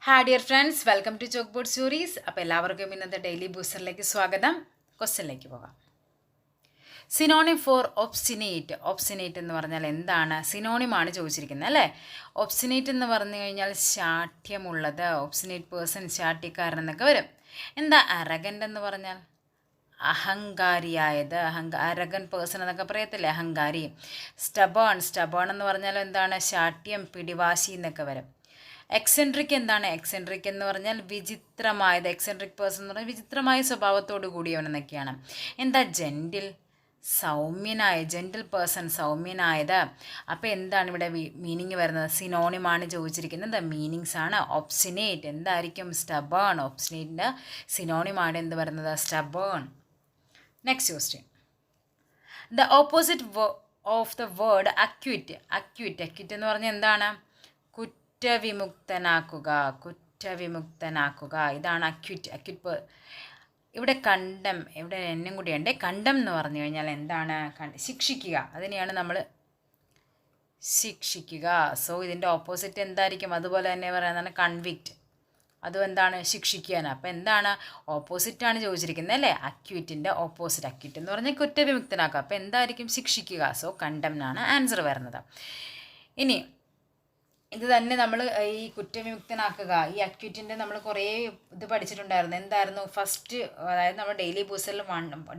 Hi dear friends, welcome to chalk board stories. അപ്പോൾ എല്ലാവർക്കും ഇന്നത്തെ ഡെയിലി ബൂസ്റ്ററിലേക്ക് സ്വാഗതം. ക്വസ്റ്റ്യനിലേക്ക് പോകാം. Synonym for obstinate. ഒബ്സ്റ്റിനേറ്റ് എന്ന് പറഞ്ഞാൽ എന്താണ്? സിനോണിമാണ് ചോദിച്ചിരിക്കുന്നത് അല്ലേ. ഒബ്സ്റ്റിനേറ്റ് എന്ന് പറഞ്ഞു കഴിഞ്ഞാൽ ശാഠ്യമുള്ളത്, ഒബ്സ്റ്റിനേറ്റ് പേഴ്സൺ, ശാഠ്യക്കാരൻ എന്നൊക്കെ വരും. എന്താ അരഗൻ്റ് എന്ന് പറഞ്ഞാൽ? അഹങ്കാരിയായത്, അരഗൻ പേഴ്സൺ എന്നൊക്കെ പറയത്തില്ലേ, അഹങ്കാരി. സ്റ്റബേൺ എന്ന് പറഞ്ഞാൽ എന്താണ്? ശാഠ്യം, പിടിവാശി എന്നൊക്കെ വരും. എക്സെൻട്രിക് എന്താണ്? എക്സെൻട്രിക് എന്ന് പറഞ്ഞാൽ വിചിത്രമായത്. എക്സെൻട്രിക് പേഴ്സൺ എന്ന് പറഞ്ഞാൽ വിചിത്രമായ സ്വഭാവത്തോടു കൂടിയവനെന്നൊക്കെയാണ്. എന്താ ജെൻറ്റിൽ? സൗമ്യനായ, ജെൻറ്റിൽ പേഴ്സൺ, സൗമ്യനായത്. അപ്പോൾ എന്താണ് ഇവിടെ മീനിങ് വരുന്നത്? സിനോണിമാണ് ചോദിച്ചിരിക്കുന്നത്. മീനിങ്സ് ആണ് ഒബ്സ്റ്റിനേറ്റ്. എന്തായിരിക്കും? സ്റ്റബേൺ. ഒബ്സ്റ്റിനേറ്റിൻ്റെ സിനോണിമാണ് എന്ത് വരുന്നത്? Stubborn. Next question. The opposite of the word acute. Acute എന്ന് പറഞ്ഞാൽ എന്താണ്? കുറ്റവിമുക്തനാക്കുക. ഇതാണ് അക്യൂറ്റ്. ഇവിടെ കണ്ടം, ഇവിടെ എന്നും കൂടിയുണ്ട്. കണ്ടം എന്ന് പറഞ്ഞു കഴിഞ്ഞാൽ എന്താണ്? ശിക്ഷിക്കുക. അതിനെയാണ് നമ്മൾ ശിക്ഷിക്കുക. സോ ഇതിൻ്റെ ഓപ്പോസിറ്റ് എന്തായിരിക്കും? അതുപോലെ തന്നെ പറയുന്നതാണ് കൺവിക്റ്റ്. അതും എന്താണ്? ശിക്ഷിക്കാൻ. അപ്പോൾ എന്താണ്? ഓപ്പോസിറ്റാണ് ചോദിച്ചിരിക്കുന്നത് അല്ലേ. അക്യൂറ്റിൻ്റെ ഓപ്പോസിറ്റ്. അക്യൂറ്റ് എന്ന് പറഞ്ഞാൽ കുറ്റവിമുക്തനാക്കുക. അപ്പോൾ എന്തായിരിക്കും? ശിക്ഷിക്കുക. സോ കണ്ടംനാണ് ആൻസർ വരുന്നത്. ഇനി ഇത് തന്നെ നമ്മൾ ഈ കുറ്റവിമുക്തനാക്കുക, ഈ അക്യൂറ്റിൻ്റെ നമ്മൾ കുറേ ഇത് പഠിച്ചിട്ടുണ്ടായിരുന്നു. എന്തായിരുന്നു? ഫസ്റ്റ്, അതായത് നമ്മൾ ഡെയിലി ബൂസ്റ്ററിൽ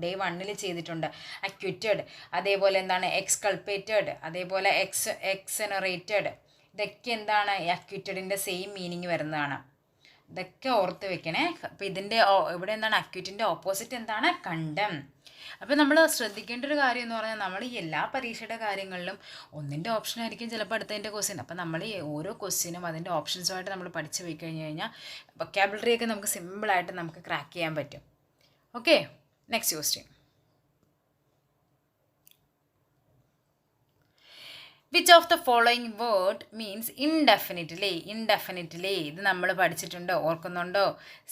ഡേ 1 ചെയ്തിട്ടുണ്ട് അക്യൂറ്റഡ്. അതേപോലെ എന്താണ്? എക്സ്കൾപ്പേറ്റഡ്, അതേപോലെ എക്സെനറേറ്റഡ്. ഇതൊക്കെ എന്താണ്? അക്യൂറ്റഡിൻ്റെ സെയിം മീനിങ് വരുന്നതാണ്. ഇതൊക്കെ ഓർത്ത് വെക്കണേ. അപ്പോൾ ഇതിൻ്റെ ഇവിടെ എന്താണ്? അക്യൂറ്റിൻ്റെ ഓപ്പോസിറ്റ് എന്താണ്? കണ്ടം. അപ്പോൾ നമ്മൾ ശ്രദ്ധിക്കേണ്ട ഒരു കാര്യം എന്ന് പറഞ്ഞാൽ നമ്മൾ ഈ എല്ലാ പരീക്ഷയുടെ കാര്യങ്ങളിലും ഒന്നിൻ്റെ ഓപ്ഷൻ ആയിരിക്കും ചിലപ്പോൾ അടുത്തതിൻ്റെ ക്വസ്റ്റ്യൻ. അപ്പോൾ നമ്മൾ ഈ ഓരോ ക്വസ്റ്റ്യനും അതിൻ്റെ ഓപ്ഷൻസുമായിട്ട് നമ്മൾ പഠിച്ച് പോയി കഴിഞ്ഞ് കഴിഞ്ഞാൽ വൊക്കാബുലറിയൊക്കെ നമുക്ക് സിമ്പിളായിട്ട് നമുക്ക് ക്രാക്ക് ചെയ്യാൻ പറ്റും. Okay, next question. Which of the following word means indefinitely? ഇത് നമ്മൾ പഠിച്ചിട്ടുണ്ട്, ഓർക്കുന്നുണ്ടോ?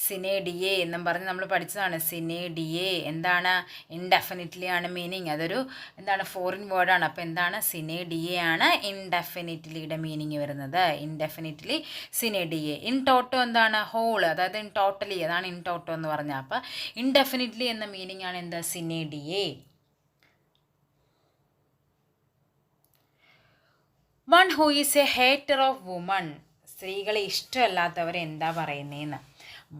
സിനെ ഡിയെ എന്നും പറഞ്ഞ് നമ്മൾ പഠിച്ചതാണ്. സിനെ ഡിയെ എന്താണ്? ഇൻഡെഫിനിറ്റ്ലി ആണ് മീനിങ്. അതൊരു എന്താണ്? ഫോറിൻ വേർഡാണ്. അപ്പോൾ എന്താണ്? സിനെ ഡിയെ ആണ് ഇൻഡെഫിനിറ്റ്ലിയുടെ മീനിങ് വരുന്നത്. Indefinitely sine die. In toto എന്താണ്? ഹോൾ, അതായത് ഇൻ ടോട്ടലി, അതാണ് ഇൻ ടോട്ടോ എന്ന് പറഞ്ഞാൽ. അപ്പോൾ ഇൻഡെഫിനിറ്റ്ലി എന്ന മീനിങ് ആണ് എന്താ? Sine die. One who is a hater of woman. സ്ത്രീകളെ ഇഷ്ടമല്ലാത്തവരെ എന്താ പറയുന്നതെന്ന്.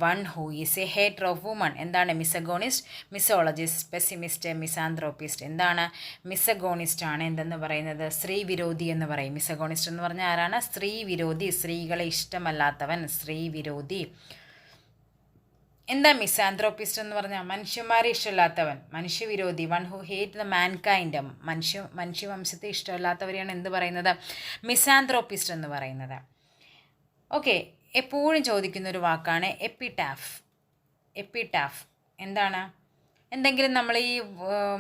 One who is a hater of woman എന്താണ്? Misogynist, misologist, pessimist, misanthropist. എന്താണ്? മിസഗോണിസ്റ്റ് ആണ് എന്തെന്ന് പറയുന്നത്? സ്ത്രീ വിരോധി എന്ന് പറയും. മിസഗോണിസ്റ്റ് എന്ന് പറഞ്ഞാൽ ആരാണ്? സ്ത്രീ വിരോധി, സ്ത്രീകളെ ഇഷ്ടമല്ലാത്തവൻ, സ്ത്രീ വിരോധി. എന്താ മിസാന്ത്രോപ്പിസ്റ്റ് എന്ന് പറഞ്ഞാൽ? മനുഷ്യന്മാരെ ഇഷ്ടമില്ലാത്തവൻ, മനുഷ്യവിരോധി. One who hate the mankind, മനുഷ്യവംശത്തെ ഇഷ്ടമില്ലാത്തവരെയാണ് എന്ത് പറയുന്നത്? മിസാന്ത്രോപ്പിസ്റ്റ് എന്ന് പറയുന്നത്. ഓക്കെ, എപ്പോഴും ചോദിക്കുന്നൊരു വാക്കാണ് എപ്പിടാഫ്. എന്താണ്? എന്തെങ്കിലും നമ്മൾ ഈ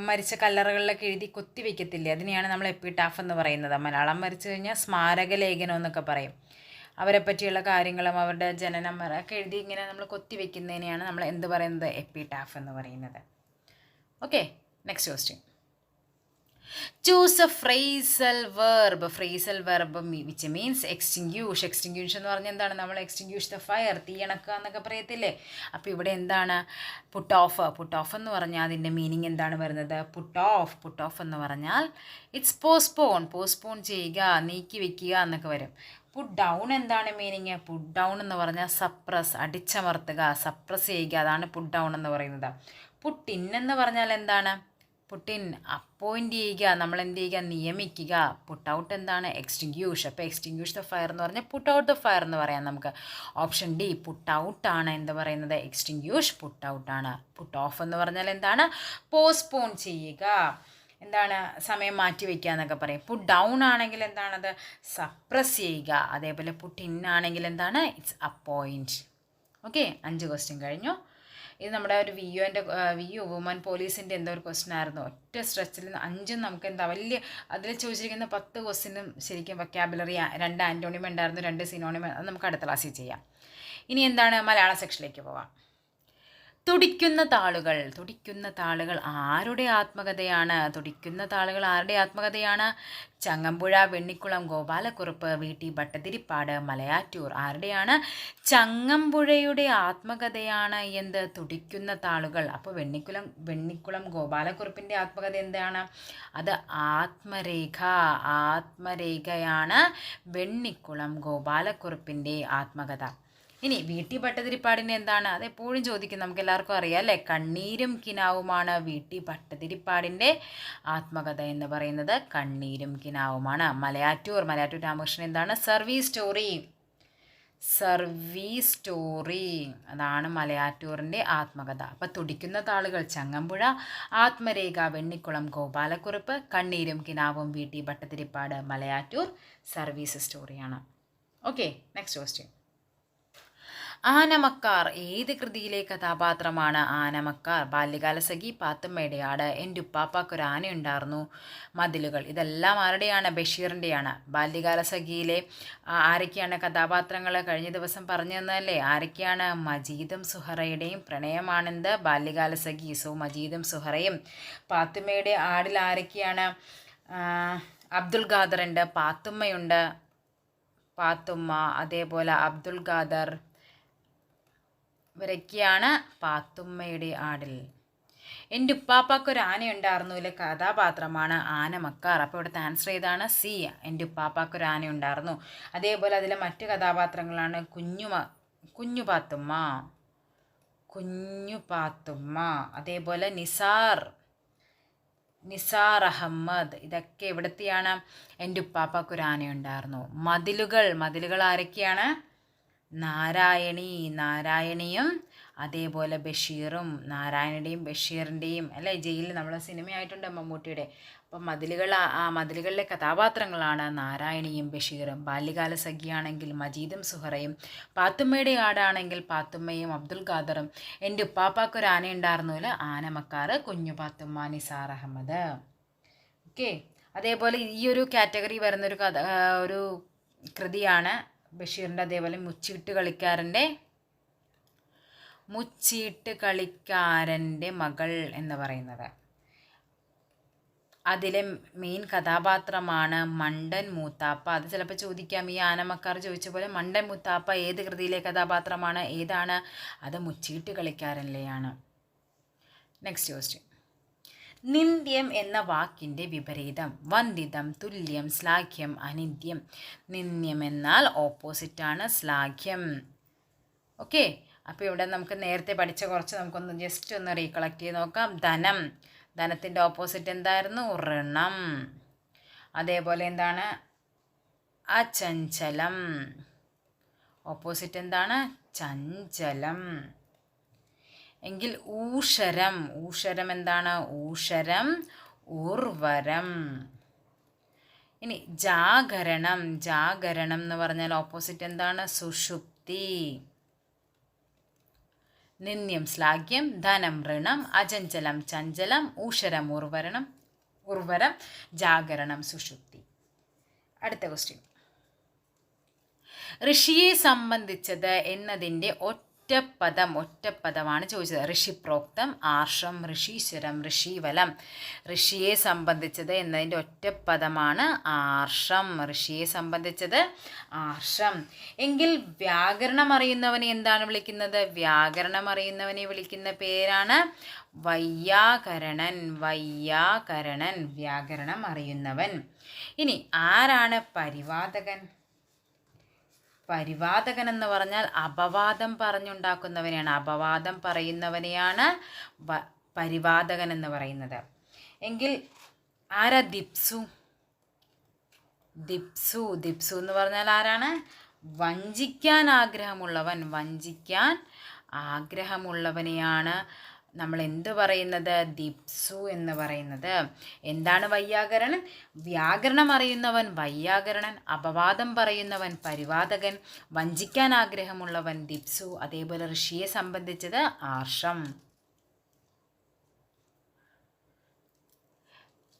മരിച്ച കല്ലറകളിലൊക്കെ എഴുതി കൊത്തി വയ്ക്കത്തില്ലേ, അതിനെയാണ് നമ്മൾ എപ്പിടാഫ് എന്ന് പറയുന്നത്. മലയാളം മരിച്ചു കഴിഞ്ഞാൽ സ്മാരക ലേഖനം എന്നൊക്കെ പറയും. അവരെ പറ്റിയുള്ള കാര്യങ്ങളും അവരുടെ ജനനം ഒക്കെ എഴുതി ഇങ്ങനെ നമ്മൾ കൊത്തി വയ്ക്കുന്നതിനെയാണ് നമ്മൾ എന്ത് പറയുന്നത്? എപ്പിടാഫ് എന്ന് പറയുന്നത്. Okay, next question. Choose A phrasal verb which means extinguish. എന്ന് പറഞ്ഞാൽ എന്താണ്? നമ്മൾ എക്സ്റ്റിങ്ക്യൂഷ് ദ ഫയർ, തീയണക്കുക എന്നൊക്കെ പറയത്തില്ലേ. അപ്പോൾ ഇവിടെ എന്താണ്? പുട്ട് ഓഫ് എന്ന് പറഞ്ഞാൽ അതിൻ്റെ മീനിങ് എന്താണ് വരുന്നത്? പുട്ട് ഓഫ് എന്ന് പറഞ്ഞാൽ ഇറ്റ്സ് പോസ്റ്റ്പോൺ ചെയ്യുക, നീക്കി വയ്ക്കുക എന്നൊക്കെ വരും. പുട്ട് ഡൗൺ എന്താണ് മീനിങ്? പുട്ട് ഡൗൺ എന്ന് പറഞ്ഞാൽ സപ്രസ്, അടിച്ചമർത്തുക, സപ്രസ് ചെയ്യുക, അതാണ് പുട്ട് ഡൗൺ എന്ന് പറയുന്നത്. പുട്ട് ഇൻ എന്ന് പറഞ്ഞാൽ എന്താണ്? പുട്ടിൻ അപ്പോയിൻറ്റ് ചെയ്യുക, നമ്മൾ എന്ത് ചെയ്യുക? നിയമിക്കുക. പുട്ട് ഔട്ട് എന്താണ്? എക്സ്റ്റിങ്ക്യൂഷ്. അപ്പോൾ എക്സ്റ്റിങ്ക്യൂഷ് ദ ഫയർ എന്ന് പറഞ്ഞാൽ പുട്ട് ഔട്ട് ദ ഫയർ എന്ന് പറയാം നമുക്ക്. ഓപ്ഷൻ ഡി പുട്ട് ഔട്ടാണ് എന്ത് പറയുന്നത്? എക്സ്റ്റിങ്ക്യൂഷ് പുട്ട് ഔട്ടാണ്. പുട്ട് ഓഫ് എന്ന് പറഞ്ഞാൽ എന്താണ്? പോസ്റ്റ്പോൺ ചെയ്യുക, എന്താണ്? സമയം മാറ്റി വയ്ക്കുക എന്നൊക്കെ പറയും. പുട്ട് ഡൗൺ ആണെങ്കിൽ എന്താണത്? സപ്രസ് ചെയ്യുക. അതേപോലെ പുട്ട് ഇൻ ആണെങ്കിൽ എന്താണ്? It's appoint. ഓക്കെ, 5 ക്വസ്റ്റ്യൻ കഴിഞ്ഞു. ഇത് നമ്മുടെ ഒരു വി യു വുമൻ പോലീസിൻ്റെ എന്തോ ഒരു ക്വസ്റ്റ്യൻ ആയിരുന്നു. ഒറ്റ സ്ട്രെച്ചിൽ 5 നമുക്ക് എന്താ വലിയ, അതിൽ ചോദിച്ചിരിക്കുന്ന 10 ക്വസ്റ്റ്യനും ശരിക്കും വൊക്കാബുലറി, 2 ആൻറ്റോണിമം ഉണ്ടായിരുന്നു, 2 സിനോണിമം. അത് നമുക്ക് അടുത്ത ക്ലാസ്സിൽ ചെയ്യാം. ഇനി എന്താണ്? മലയാള സെക്ഷനിലേക്ക് പോവാം. തുടിക്കുന്ന താളുകൾ ആരുടെ ആത്മകഥയാണ്? ആരുടെ ആത്മകഥയാണ്? ചങ്ങമ്പുഴ, വെണ്ണിക്കുളം ഗോപാലക്കുറുപ്പ്, വി.ടി. ഭട്ടതിരിപ്പാട്, മലയാറ്റൂർ. ആരുടെയാണ്? ചങ്ങമ്പുഴയുടെ ആത്മകഥയാണ് എന്ത്? തുടിക്കുന്ന താളുകൾ. അപ്പോൾ വെണ്ണിക്കുളം ഗോപാലക്കുറുപ്പിൻ്റെ ആത്മകഥ എന്താണ്? അത് ആത്മരേഖയാണ് വെണ്ണിക്കുളം ഗോപാലക്കുറുപ്പിൻ്റെ ആത്മകഥ. ഇനി വി.ടി. ഭട്ടതിരിപ്പാടിൻ്റെ എന്താണ്? അതെപ്പോഴും ചോദിക്കും, നമുക്ക് എല്ലാവർക്കും അറിയാം അല്ലേ? കണ്ണീരും കിനാവുമാണ് വി.ടി. ഭട്ടതിരിപ്പാടിൻ്റെ ആത്മകഥ എന്ന് പറയുന്നത്. കണ്ണീരും കിനാവുമാണ്. മലയാറ്റൂർ രാമകൃഷ്ണൻ എന്താണ്? സർവീസ് സ്റ്റോറി അതാണ് മലയാറ്റൂറിൻ്റെ ആത്മകഥ. അപ്പം തുടിക്കുന്ന താളുകൾ ചങ്ങമ്പുഴ, ആത്മരേഖ വെണ്ണിക്കുളം ഗോപാലക്കുറുപ്പ്, കണ്ണീരും കിനാവും വി.ടി. ഭട്ടതിരിപ്പാട്, മലയാറ്റൂർ സർവീസ് സ്റ്റോറിയാണ്. Okay, next question. ആനമക്കാർ ഏത് കൃതിയിലെ കഥാപാത്രമാണ്? ആനമക്കാർ ബാല്യകാലസഖി, പാത്തുമ്മയുടെ ആട്, എൻ്റെ ഉപ്പാപ്പാക്കൊരു ആനയുണ്ടായിരുന്നു, മതിലുകൾ. ഇതെല്ലാം ആരുടെയാണ്? ബഷീറിൻ്റെയാണ്. ബാല്യകാലസഖിയിലെ ആരൊക്കെയാണ് കഥാപാത്രങ്ങൾ? കഴിഞ്ഞ ദിവസം പറഞ്ഞു തന്നതല്ലേ? ആരൊക്കെയാണ്? മജീദും സുഹറയുടെയും പ്രണയമാണെന്ത്? ബാല്യകാലസഖി. സോ മജീദും സുഹറയും. പാത്തുമ്മയുടെ ആടിൽ ആരൊക്കെയാണ്? അബ്ദുൽ ഖാദറുണ്ട്, പാത്തുമ്മയുണ്ട്. പാത്തുമ്മ, അതേപോലെ അബ്ദുൽ ഖാദർ, ഇവരൊക്കെയാണ് പാത്തുമ്മയുടെ ആടിൽ. എൻ്റെ ഉപ്പാപ്പാക്കൊരു ആനയുണ്ടായിരുന്നുവിലെ കഥാപാത്രമാണ് ആനമക്കാർ. അപ്പോൾ ഇവിടുത്തെ ആൻസർ ഏതാണ്? സി, എൻ്റെ ഉപ്പാപ്പാക്കൊരു ആനയുണ്ടായിരുന്നു. അതേപോലെ അതിലെ മറ്റു കഥാപാത്രങ്ങളാണ് കുഞ്ഞു പാത്തുമ്മ, അതേപോലെ നിസാർ അഹമ്മദ്. ഇതൊക്കെ ഇവിടുത്തെയാണ്. എൻ്റെ ഉപ്പാപ്പാക്കൊരു ആനയുണ്ടായിരുന്നു. മതിലുകൾ ആരൊക്കെയാണ്? നാരായണിയും അതേപോലെ ബഷീറും. നാരായണയുടെയും ബഷീറിൻ്റെയും അല്ലേ? ജയിലിൽ നമ്മളെ സിനിമയായിട്ടുണ്ട് മമ്മൂട്ടിയുടെ. അപ്പം മതിലുകളിലെ കഥാപാത്രങ്ങളാണ് നാരായണിയും ബഷീറും. ബാല്യകാലസഖിയാണെങ്കിൽ മജീദും സുഹറയും. പാത്തുമ്മയുടെ ആടാണെങ്കിൽ പാത്തുമ്മയും അബ്ദുൽ ഖാദറും. എൻ്റെ ഉപ്പാപ്പാക്കൊരു ആനയുണ്ടായിരുന്നില്ല ആനമക്കാർ, കുഞ്ഞു പാത്തുമ്മ, നിസാർ അഹമ്മദ്. ഓക്കെ, അതേപോലെ ഈ ഒരു കാറ്റഗറി വരുന്നൊരു ഒരു കൃതിയാണ് ബഷീറിൻ്റെ. അതേപോലെ മുച്ചീട്ട് കളിക്കാരൻ്റെ മകൾ എന്ന് പറയുന്നത്. അതിലെ മെയിൻ കഥാപാത്രമാണ് മണ്ടൻ മൂത്താപ്പ. അത് ചിലപ്പോൾ ചോദിക്കാം, ഈ ആനമക്കാർ ചോദിച്ച പോലെ മണ്ടൻ മൂത്താപ്പ ഏത് കൃതിയിലെ കഥാപാത്രമാണ്? ഏതാണ്? അത് മുച്ചീട്ട് കളിക്കാരനിലെയാണ്. Next question. നിന്ദ്യം എന്ന വാക്കിൻ്റെ വിപരീതം. വന്ദിതം, തുല്യം, ശ്ലാഘ്യം, അനിന്ദ്യം. നിന്ദ്യം എന്നാൽ ഓപ്പോസിറ്റാണ് ശ്ലാഘ്യം. ഓക്കെ, അപ്പോൾ ഇവിടെ നമുക്ക് നേരത്തെ പഠിച്ച കുറച്ച് നമുക്കൊന്ന് ജസ്റ്റ് ഒന്ന് റീകളക്ട് ചെയ്ത് നോക്കാം. ധനത്തിൻ്റെ ഓപ്പോസിറ്റ് എന്തായിരുന്നു? ഋണം. അതേപോലെ എന്താണ്? അചഞ്ചലം. ഓപ്പോസിറ്റ് എന്താണ്? ചഞ്ചലം. എങ്കിൽ ഊഷരം എന്താണ്? ഊഷരം, ഉർവരം. ഇനി ജാഗരണം എന്ന് പറഞ്ഞാൽ ഓപ്പോസിറ്റ് എന്താണ്? സുഷുപ്തി. നിന്ദ്യം ശ്ലാഘ്യം, ധനം ഋണം, അചഞ്ചലം ചഞ്ചലം, ഊഷരം ഉർവരം, ജാഗരണം സുഷുപ്തി. അടുത്ത ക്വസ്റ്റ്യൻ. ഋഷിയെ സംബന്ധിച്ചത് എന്നതിൻ്റെ ഒറ്റപ്പദമാണ് ചോദിച്ചത്. ഋഷിപ്രോക്തം, ആർഷം, ഋഷീശ്വരം, ഋഷീവലം. ഋഷിയെ സംബന്ധിച്ചത് എന്നതിൻ്റെ ഒറ്റപ്പദമാണ് ആർഷം. ഋഷിയെ സംബന്ധിച്ചത് ആർഷം. എങ്കിൽ വ്യാകരണം അറിയുന്നവനെ എന്താണ് വിളിക്കുന്നത്? വ്യാകരണം അറിയുന്നവനെ വിളിക്കുന്ന പേരാണ് വൈയാകരണൻ. വ്യാകരണം അറിയുന്നവൻ. ഇനി ആരാണ് പരിവാദകൻ? പരിവാദകൻ എന്ന് പറഞ്ഞാൽ അപവാദം പറഞ്ഞുണ്ടാക്കുന്നവനെയാണ്. അപവാദം പറയുന്നവനെയാണ് പരിവാദകൻ എന്ന് പറയുന്നത്. എങ്കിൽ ആരാ ദിപ്സു എന്ന് പറഞ്ഞാൽ ആരാണ്? വഞ്ചിക്കാൻ ആഗ്രഹമുള്ളവനെയാണ് നമ്മൾ എന്ത് പറയുന്നത്? ദിപ്സു എന്ന് പറയുന്നത്. എന്താണ് വൈയാകരണൻ? വ്യാകരണം അറിയുന്നവൻ വൈയാകരണൻ, അപവാദം പറയുന്നവൻ പരിവാദകൻ, വഞ്ചിക്കാൻ ആഗ്രഹമുള്ളവൻ ദിപ്സു. അതേപോലെ ഋഷിയെ സംബന്ധിച്ചത് ആർഷം.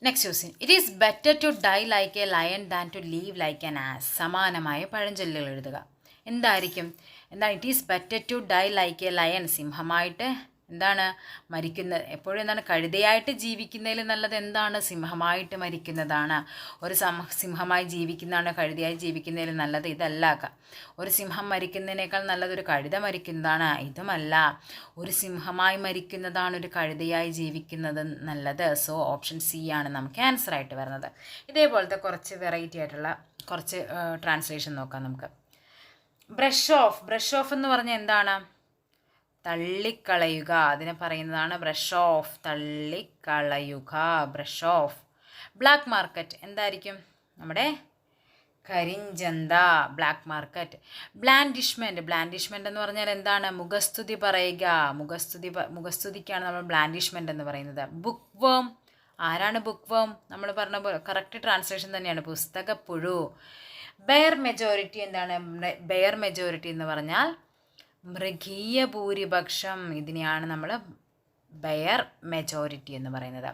Next question. It is better to die like a lion than to live like an ass. സമാനമായ പഴഞ്ചൊല്ലുകൾ എഴുതുക. എന്താണ്? It is better to die like a lion, സിംഹമായിട്ട് എന്താണ് മരിക്കുന്നത് എപ്പോഴും എന്താണ് കഴുതയായിട്ട് ജീവിക്കുന്നതിൽ നല്ലത് എന്താണ് സിംഹമായിട്ട് മരിക്കുന്നതാണ്. ഒരു സിംഹമായി ജീവിക്കുന്നതാണ് കഴുതയായി ജീവിക്കുന്നതിൽ നല്ലത്, ഇതല്ല. ഒരു സിംഹം മരിക്കുന്നതിനേക്കാൾ നല്ലത് ഒരു കഴുത മരിക്കുന്നതാണ്, ഇതുമല്ല. ഒരു സിംഹമായി മരിക്കുന്നതാണ് ഒരു കഴുതയായി ജീവിക്കുന്നത് നല്ലത്. സോ ഓപ്ഷൻ സി ആണ് നമുക്ക് ആൻസർ ആയിട്ട് വരുന്നത്. ഇതേപോലത്തെ കുറച്ച് വെറൈറ്റി ആയിട്ടുള്ള കുറച്ച് ട്രാൻസ്ലേഷൻ നോക്കാം നമുക്ക്. ബ്രഷ് ഓഫ് എന്ന് പറഞ്ഞാൽ എന്താണ്? തള്ളിക്കളയുക, അതിനെ പറയുന്നതാണ് ബ്രഷ് ഓഫ്, തള്ളിക്കളയുക, ബ്രഷ് ഓഫ്. ബ്ലാക്ക് മാർക്കറ്റ് എന്തായിരിക്കും? നമ്മുടെ കരിഞ്ചന്ത, ബ്ലാക്ക് മാർക്കറ്റ്. ബ്ലാൻഡിഷ്മെൻറ്റ് എന്ന് പറഞ്ഞാൽ എന്താണ്? മുഖസ്തുതി പറയുക, മുഖസ്തുതിക്കാണ് നമ്മൾ ബ്ലാൻഡിഷ്മെൻറ്റ് എന്ന് പറയുന്നത്. ബുക്ക് വേം, ആരാണ് ബുക്ക് വേം? നമ്മൾ പറഞ്ഞ പോലെ കറക്റ്റ് ട്രാൻസ്ലേഷൻ തന്നെയാണ്, പുസ്തകപ്പുഴു. ബെയർ മെജോറിറ്റി എന്താണ്? ബെയർ മെജോറിറ്റി എന്ന് പറഞ്ഞാൽ മൃഗീയ ഭൂരിപക്ഷം, ഇതിനെയാണ് നമ്മൾ ബെയർ മെജോറിറ്റി എന്ന് പറയുന്നത്.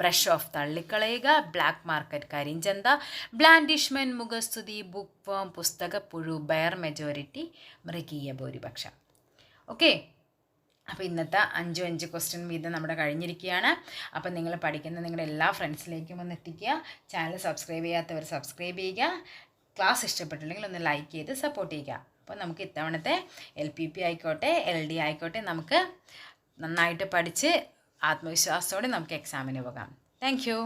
ബ്രഷ് ഓഫ് തള്ളിക്കളയുക, ബ്ലാക്ക് മാർക്കറ്റ് കരിഞ്ചന്ത, ബ്ലാൻഡിഷ്മെൻറ്റ് മുഖസ്തുതി, ബുക്ക് വേം പുസ്തകപ്പുഴു, ബെയർ മെജോറിറ്റി മൃഗീയ ഭൂരിപക്ഷം. ഓക്കെ, അപ്പോൾ ഇന്നത്തെ 5 ക്വസ്റ്റ്യൻ വീതം നമ്മുടെ കഴിഞ്ഞിരിക്കുകയാണ്. അപ്പോൾ നിങ്ങൾ പഠിക്കുന്ന നിങ്ങളുടെ എല്ലാ ഫ്രണ്ട്സിലേക്കും ഒന്ന് എത്തിക്കുക. ചാനൽ സബ്സ്ക്രൈബ് ചെയ്യാത്തവർ സബ്സ്ക്രൈബ് ചെയ്യുക. ക്ലാസ് ഇഷ്ടപ്പെട്ടില്ലെങ്കിൽ ഒന്ന് ലൈക്ക് ചെയ്ത് സപ്പോർട്ട് ചെയ്യുക. അപ്പോൾ നമുക്ക് ഇത്തവണത്തെ LPP ആയിക്കോട്ടെ LD ആയിക്കോട്ടെ നമുക്ക് നന്നായിട്ട് പഠിച്ച് ആത്മവിശ്വാസത്തോടെ നമുക്ക് എക്സാമിന് പോകാം. Thank you.